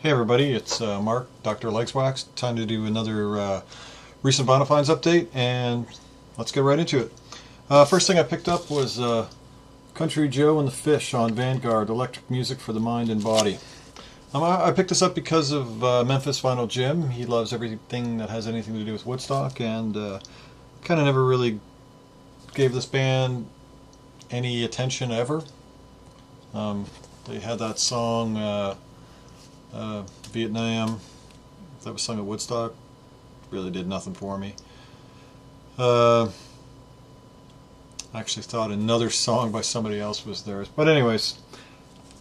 Hey everybody, it's Mark, DoctorDeadwax. Time to do another recent Vinyl Finds update, and let's get right into it. First thing I picked up was Country Joe and the Fish on Vanguard, Electric Music for the Mind and Body. I picked this up because of Memphis Vinyl Jim. He loves everything that has anything to do with Woodstock, and kind of never really gave this band any attention ever. They had that song Vietnam that was sung at Woodstock. Really did nothing for me. I actually thought another song by somebody else was theirs. But anyways,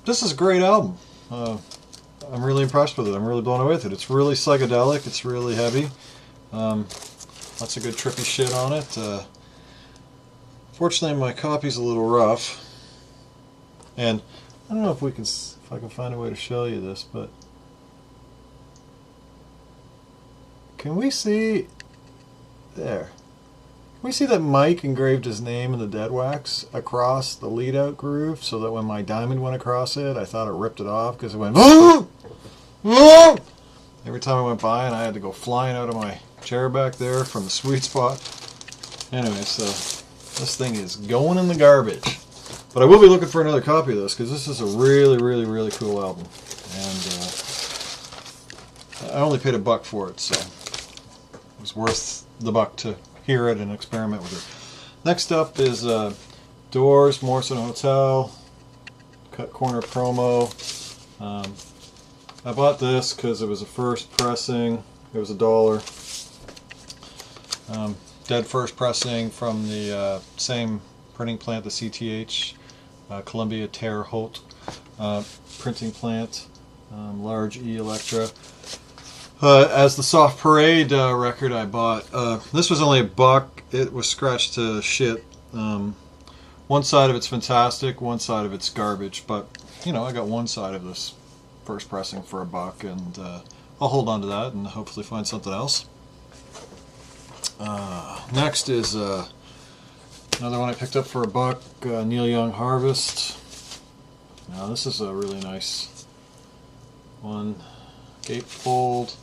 this is a great album. I'm really impressed with it. I'm really blown away with it. It's really psychedelic. It's really heavy. Lots of good trippy shit on it. Fortunately, my copy's a little rough. And I don't know if I can find a way to show you this, but can we see there? Can we see that Mike engraved his name in the dead wax across the lead out groove, so that when my diamond went across it, I thought it ripped it off because it went every time I went by, and I had to go flying out of my chair back there from the sweet spot. Anyway, so this thing is going in the garbage. But I will be looking for another copy of this, because this is a really, really, really cool album. And I only paid $1 for it, so it was worth the buck to hear it and experiment with it. Next up is Doors, Morrison Hotel, Cut Corner promo. I bought this because it was a first pressing. It was $1. Dead first pressing from the same printing plant, the CTH. Columbia Terre Haute printing plant, large E Electra. As the Soft Parade record I bought, this was only $1. It was scratched to shit. One side of it's fantastic, one side of it's garbage, but you know, I got one side of this first pressing for $1, and I'll hold on to that and hopefully find something else. Next is another one I picked up for $1, Neil Young Harvest. Now this is a really nice one. Gatefold,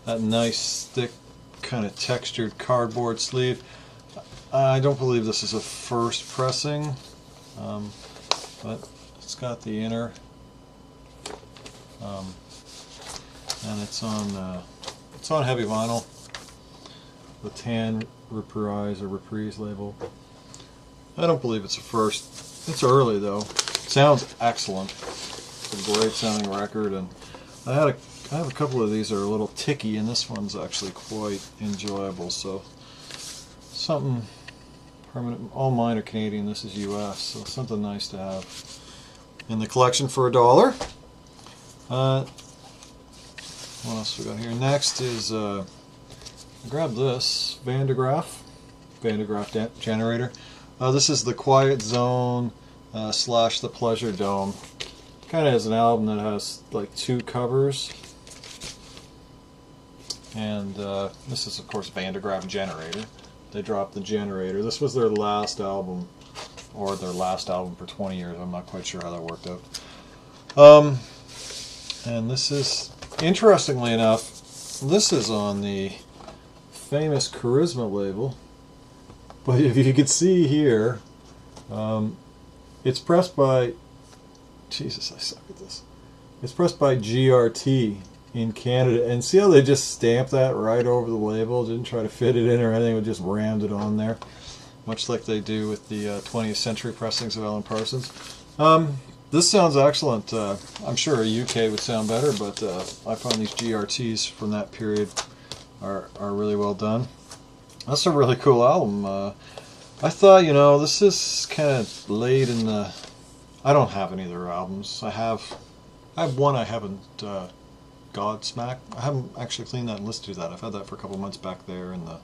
that nice thick kind of textured cardboard sleeve. I don't believe this is a first pressing, but it's got the inner, and it's on heavy vinyl, the tan reprise label. I don't believe it's a first. It's early though. Sounds excellent. It's a great sounding record, and I have a couple of these that are a little ticky, and this one's actually quite enjoyable. So something permanent. All mine are Canadian. This is U.S. So something nice to have in the collection for $1. What else we got here? Next is I grabbed this Van de Graaff generator. This is the Quiet Zone / the Pleasure Dome. Kind of has an album that has like 2 covers. And this is, of course, Van de Graaff Generator. They dropped the Generator. This was their last album, or their last album for 20 years. I'm not quite sure how that worked out. And this is, interestingly enough, this is on the famous Charisma label. But if you could see here, it's pressed by, Jesus, I suck at this. It's pressed by GRT in Canada, and see how they just stamped that right over the label, didn't try to fit it in or anything, but just rammed it on there, much like they do with the 20th century pressings of Alan Parsons. This sounds excellent. I'm sure a UK would sound better, but I find these GRTs from that period are really well done. That's a really cool album. I thought, you know, this is kind of late in the... I don't have any of their albums. I have one I haven't, Godsmack. I haven't actually cleaned that and listened to that. I've had that for a couple months back there in the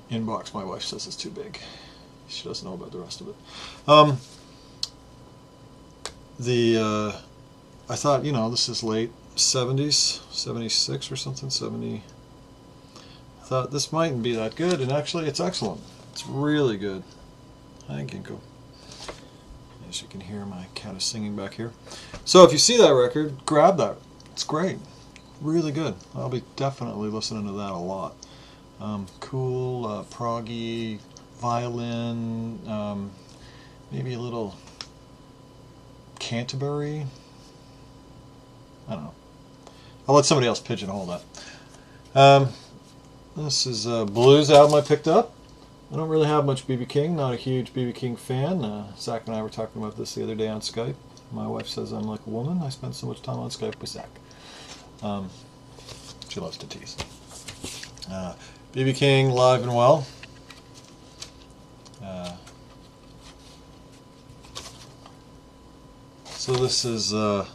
inbox. My wife says it's too big. She doesn't know about the rest of it. I thought, you know, this is late 70s, 76 or something, 70... Thought this mightn't be that good, and actually it's excellent. It's really good. Hi, Ginkgo. as you can hear, my cat is singing back here. So if you see that record, grab that. It's great. Really good. I'll be definitely listening to that a lot. Cool, proggy, violin, maybe a little Canterbury. I don't know. I'll let somebody else pigeonhole that. This is a blues album I picked up. I don't really have much B.B. King, not a huge B.B. King fan. Zach and I were talking about this the other day on Skype. My wife says I'm like a woman. I spend so much time on Skype with Zach. She loves to tease. B.B. King, Live and Well. So this is a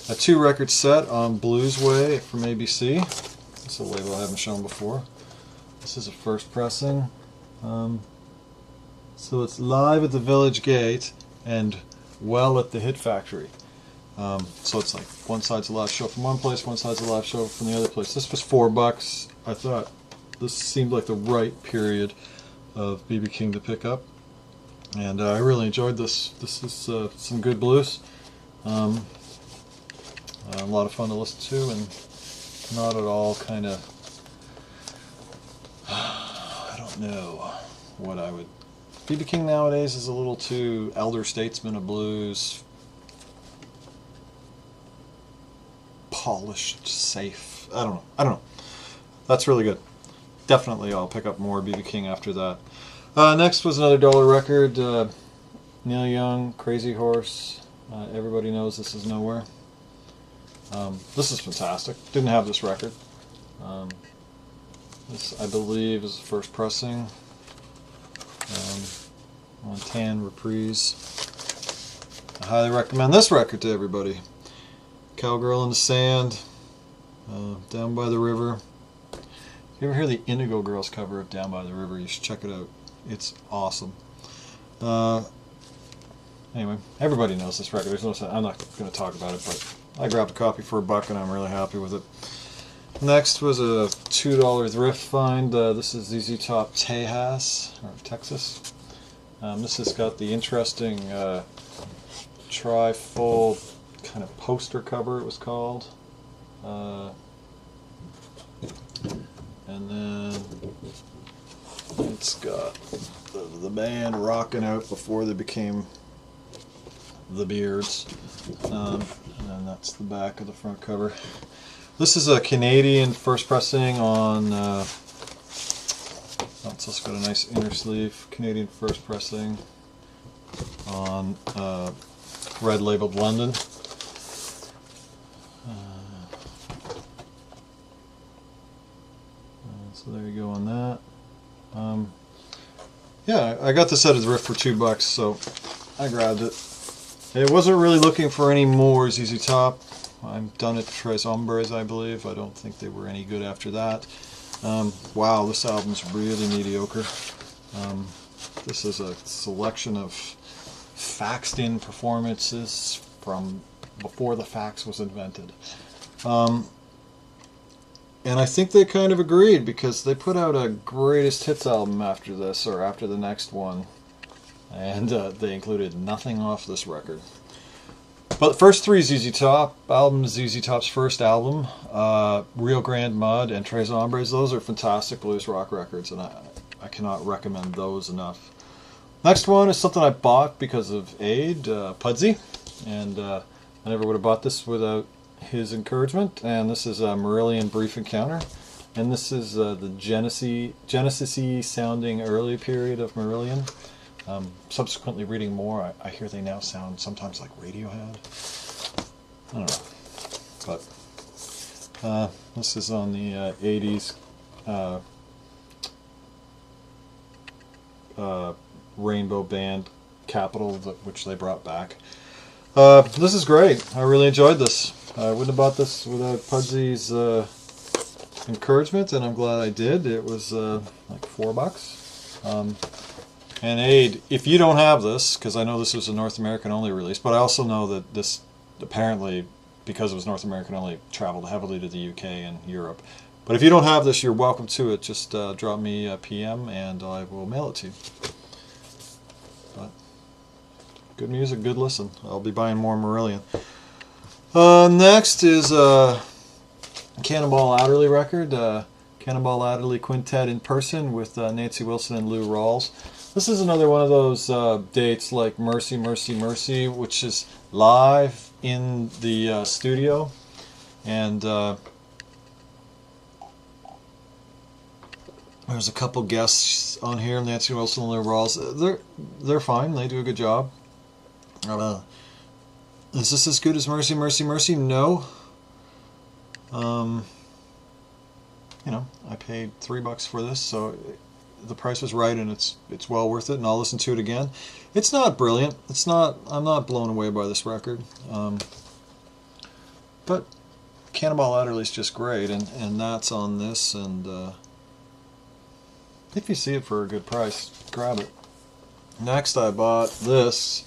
2-record set on Bluesway from ABC. It's a label I haven't shown before. This is a first pressing. So it's Live at the Village Gate and Well at the Hit Factory. So it's like one side's a live show from one place, one side's a live show from the other place. This was $4. I thought this seemed like the right period of B.B. King to pick up, and I really enjoyed this. This is some good blues. A lot of fun to listen to, and not at all kind of, I don't know what I would. B.B. King nowadays is a little too elder statesman of blues, polished, safe. I don't know. That's really good. Definitely I'll pick up more B.B. King after that. Next was another dollar record. Neil Young, Crazy Horse. Everybody knows This Is Nowhere. This is fantastic. Didn't have this record. This, I believe, is the first pressing. On Tan Reprise. I highly recommend this record to everybody. Cowgirl in the Sand, Down by the River. If you ever hear the Indigo Girls cover of Down by the River, you should check it out. It's awesome. Anyway, everybody knows this record. There's no sense. I'm not going to talk about it, but I grabbed a copy for $1 and I'm really happy with it. Next was a $2 thrift find. This is ZZ Top Tejas, or Texas. This has got the interesting tri-fold kind of poster cover, it was called. And then it's got the band rocking out before they became the Beards. And then that's the back of the front cover. This is a Canadian first pressing on, it's also got a nice inner sleeve, Canadian first pressing on red labeled London. So there you go on that. Yeah, I got this out of the thrift for $2, so I grabbed it. I wasn't really looking for any more ZZ Top. I'm done at Tres Hombres, I believe. I don't think they were any good after that. Wow, this album's really mediocre. This is a selection of faxed-in performances from before the fax was invented. And I think they kind of agreed, because they put out a greatest hits album after this, or after the next one, and they included nothing off this record. But the first three ZZ Top albums, ZZ Top's first album, Rio Grande Mud and Tres Hombres, those are fantastic blues rock records, and I cannot recommend those enough. Next one is something I bought because of Aid, Pudsey, and I never would have bought this without his encouragement. And this is a Marillion Brief Encounter, and this is the Genesis-y sounding early period of Marillion. Subsequently reading more, I hear they now sound sometimes like Radiohead. I don't know, but this is on the 80s Rainbow Band Capital, which they brought back. This is great. I really enjoyed this. I wouldn't have bought this without Pudsey's encouragement, and I'm glad I did. It was like $4. And Aid, if you don't have this, because I know this was a North American only release, but I also know that this apparently, because it was North American only, traveled heavily to the UK and Europe. But if you don't have this, you're welcome to it. Just drop me a PM and I will mail it to you. But good music, good listen. I'll be buying more Marillion. Next is Cannonball Adderley record. Cannonball Adderley Quintet in person with Nancy Wilson and Lou Rawls. This is another one of those dates like Mercy, Mercy, Mercy, which is live in the studio. And there's a couple guests on here, Nancy Wilson and Lou Rawls. They're fine. They do a good job. Is this as good as Mercy, Mercy, Mercy? No. You know, I paid $3 for this, so the price was right, and it's well worth it. And I'll listen to it again. It's not brilliant. It's not. I'm not blown away by this record. But Cannonball Adderley's just great, and that's on this. And if you see it for a good price, grab it. Next, I bought this.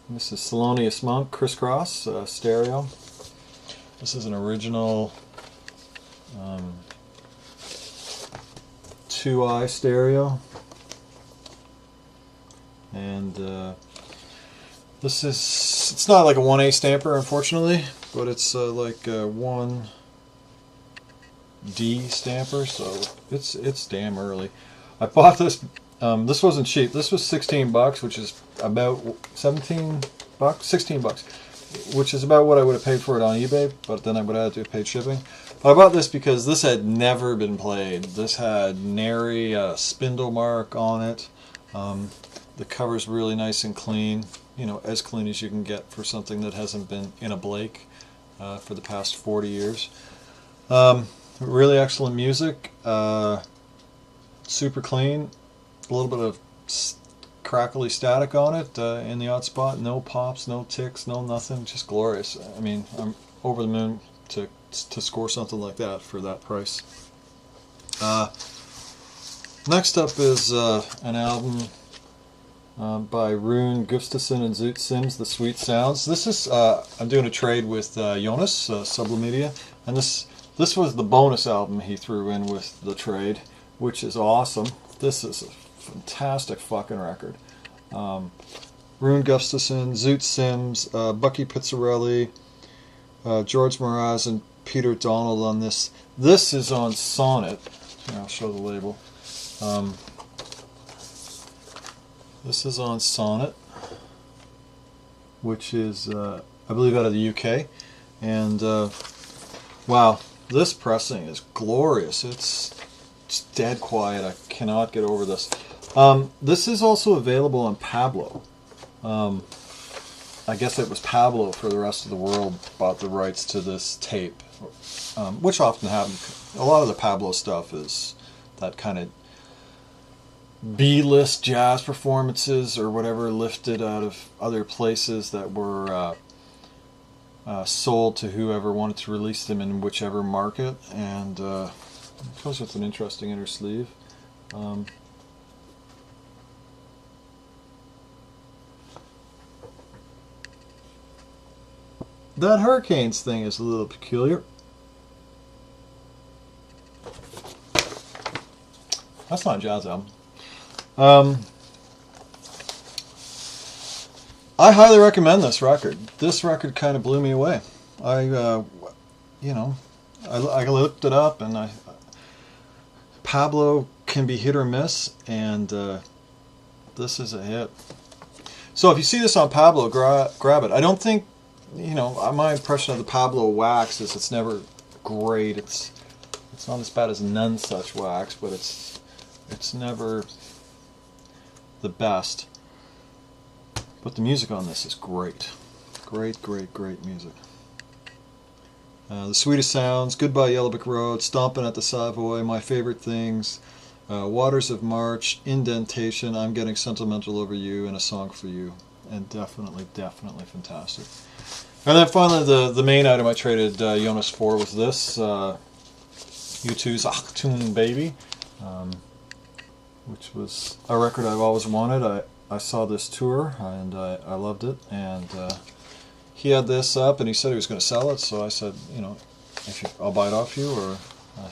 This is Solonius Mount Crisscross stereo. This is an original 2i stereo, and this is, it's not like a 1A stamper, unfortunately, but it's like a 1D stamper, so it's damn early. I bought this. This wasn't cheap. This was $16, which is about $16, which is about what I would have paid for it on eBay, but then I would have had to have paid shipping. But I bought this because this had never been played. This had nary spindle mark on it. The cover's really nice and clean, you know, as clean as you can get for something that hasn't been in a Blake for the past 40 years. Really excellent music, super clean, a little bit of crackly static on it in the odd spot, no pops, no ticks, no nothing, just glorious. I mean, I'm over the moon to score something like that for that price. Next up is an album by Rune Gustafsson and Zoot Sims, The Sweet Sounds. This is I'm doing a trade with Jonas Sublimedia, and this was the bonus album he threw in with the trade, which is awesome. This is a fantastic fucking record. Rune Gustafsson, Zoot Sims, Bucky Pizzarelli, George Mraz, and Peter Donald on this. This is on Sonnet. Here, I'll show the label. This is on Sonnet, which is, I believe, out of the UK. And, wow, this pressing is glorious. It's dead quiet. I cannot get over this. This is also available on Pablo. I guess it was Pablo for the rest of the world bought the rights to this tape, which often happens. A lot of the Pablo stuff is that kind of B-list jazz performances or whatever, lifted out of other places that were sold to whoever wanted to release them in whichever market, and it comes with an interesting inner sleeve. That Hurricanes thing is a little peculiar. That's not a jazz album. I highly recommend this record. This record kind of blew me away. I looked it up, and Pablo can be hit or miss, and this is a hit. So if you see this on Pablo, grab it. I don't think, my impression of the Pablo wax is it's never great. It's not as bad as None Such wax, but it's never the best. But the music on this is great. Great, great, great music. The Sweetest Sounds, Goodbye Yellowbrick Road, Stompin' at the Savoy, My Favorite Things, Waters of March, Indentation, I'm Getting Sentimental Over You, and A Song for You. And definitely, definitely fantastic. And then finally, the main item I traded Jonas for was this, U2's Achtung Baby, which was a record I've always wanted. I saw this tour, and I loved it, and he had this up, and he said he was going to sell it, so I said, I'll buy it off you, or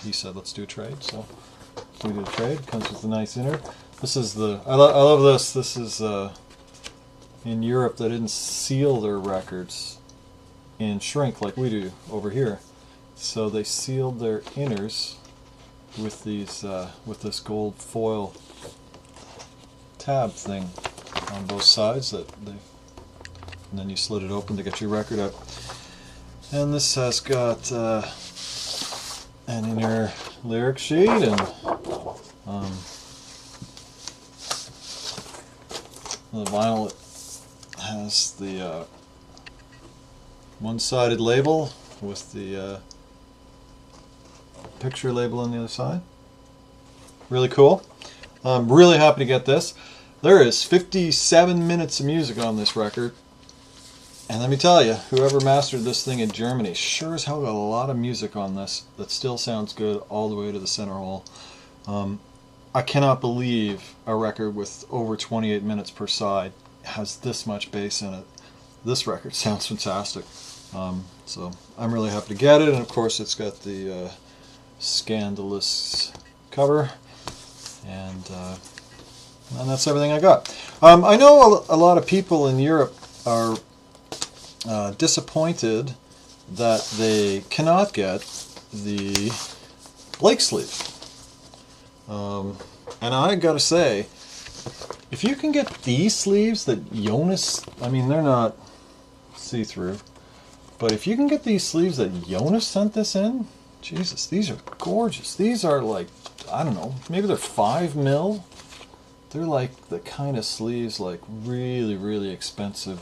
he said, let's do a trade, so we did a trade. It comes with a nice inner. This is I love this. This is in Europe that didn't seal their records in shrink like we do over here. So they sealed their inners with these with this gold foil tab thing on both sides and then you slid it open to get your record out. And this has got an inner lyric sheet and the vinyl has the one-sided label with the picture label on the other side. Really cool. I'm really happy to get this. There is 57 minutes of music on this record. And let me tell you, whoever mastered this thing in Germany sure as hell got a lot of music on this that still sounds good all the way to the center hole. I cannot believe a record with over 28 minutes per side has this much bass in it. This record sounds fantastic. So I'm really happy to get it, and of course it's got the scandalous cover, and that's everything I got. I know a lot of people in Europe are disappointed that they cannot get the Blake sleeve. And I gotta say, if you can get these sleeves that Jonas, I mean they're not see-through, but if you can get these sleeves that Jonas sent this in, Jesus, these are gorgeous. These are like, I don't know, maybe they're 5 mil. They're like the kind of sleeves like really, really expensive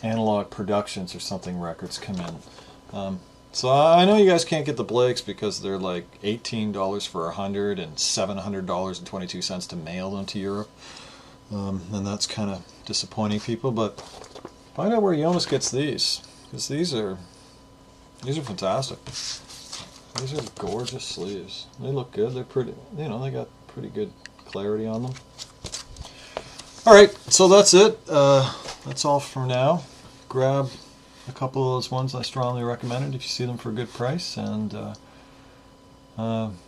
Analog Productions or something records come in. So I know you guys can't get the Blakes because they're like $18 for 100 and $700.22 to mail them to Europe. And that's kind of disappointing people, but find out where Jonas gets these, because these are fantastic. These are gorgeous sleeves. They look good. They're pretty, you know, they got pretty good clarity on them. Alright, so that's it. That's all for now. Grab a couple of those ones I strongly recommended if you see them for a good price. And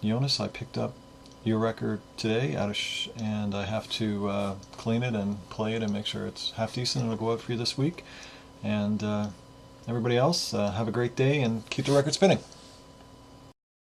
Jonas, I picked up your record today and I have to clean it and play it and make sure it's half decent, and it'll go out for you this week. And everybody else, have a great day and keep the record spinning.